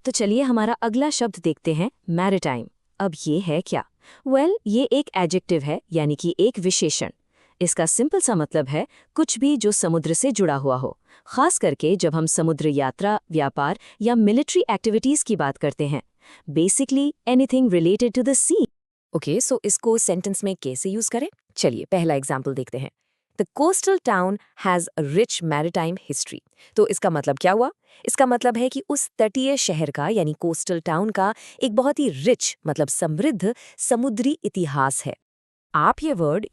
तो चलिए हमारा अगला शब्द देखते हैं, मैरिटाइम। अब ये है क्या? ये एक एडजेक्टिव है, यानी कि एक विशेषण। इसका सिंपल सा मतलब है कुछ भी जो समुद्र से जुड़ा हुआ हो, खास करके जब हम समुद्र यात्रा, व्यापार या मिलिट्री एक्टिविटीज की बात करते हैं। Basically anything related to the sea. Okay, so इसको सेंटेंस में कैसे यूज करें? चलिए पहला एग्जाम्पल देखते हैं। The coastal town has a rich maritime history. तो इसका मतलब क्या हुआ? इसका मतलब है कि उस तटीय शहर का यानी कोस्टल टाउन का एक बहुत ही रिच मतलब समृद्ध समुद्री इतिहास है। आप ये वर्ड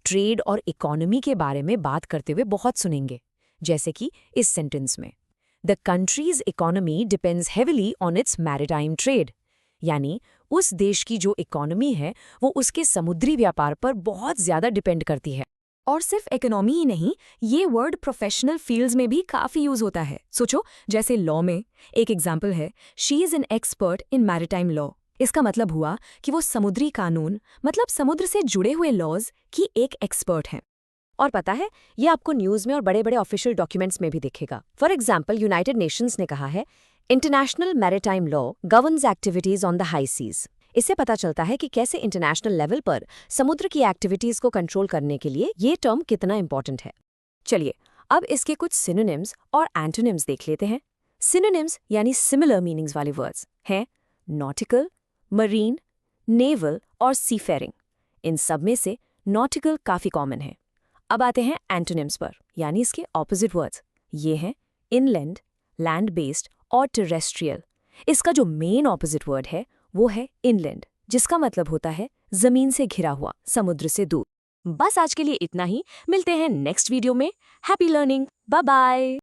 ट्रेड और इकोनॉमी के बारे में बात करते हुए बहुत सुनेंगे, जैसे कि इस सेंटेंस में the countries economy depends heavily on it's maritime trade. यानी उस देश की जो इकोनॉमी है वो उसके समुद्री व्यापार पर बहुत ज्यादा डिपेंड करती है। और सिर्फ इकोनॉमी ही नहीं, ये वर्ड प्रोफेशनल फील्ड्स में भी काफी यूज होता है। सोचो, जैसे लॉ में एक एग्जाम्पल है, she is an expert in maritime law. इसका मतलब हुआ कि वो समुद्री कानून मतलब समुद्र से जुड़े हुए लॉज की एक एक्सपर्ट हैं। और पता है, ये आपको न्यूज़ में और बड़े बड़े ऑफिशियल डॉक्यूमेंट्स में भी दिखेगा। फॉर एग्जाम्पल, यूनाइटेड नेशंस ने कहा है international maritime law governs activities on the high seas. इससे पता चलता है कि कैसे इंटरनेशनल लेवल पर समुद्र की एक्टिविटीज को कंट्रोल करने के लिए ये टर्म कितना इंपॉर्टेंट है। चलिए अब इसके कुछ सिनोनिम्स और एंटोनिम्स देख लेते हैं। सिनोनिम्स यानी सिमिलर मीनिंग्स वाले वर्ड्स हैं नॉटिकल, मरीन, नेवल और सीफेरिंग। इन सब में से नॉटिकल काफी कॉमन है। अब आते हैं एंटोनिम्स पर, यानी इसके ऑपोजिट वर्ड्स। ये हैं इनलैंड, लैंड बेस्ड और टेरेस्ट्रियल। इसका जो मेन ऑपोजिट वर्ड है वो है इनलैंड, जिसका मतलब होता है जमीन से घिरा हुआ, समुद्र से दूर। बस आज के लिए इतना ही, मिलते हैं नेक्स्ट वीडियो में। Happy learning, bye bye.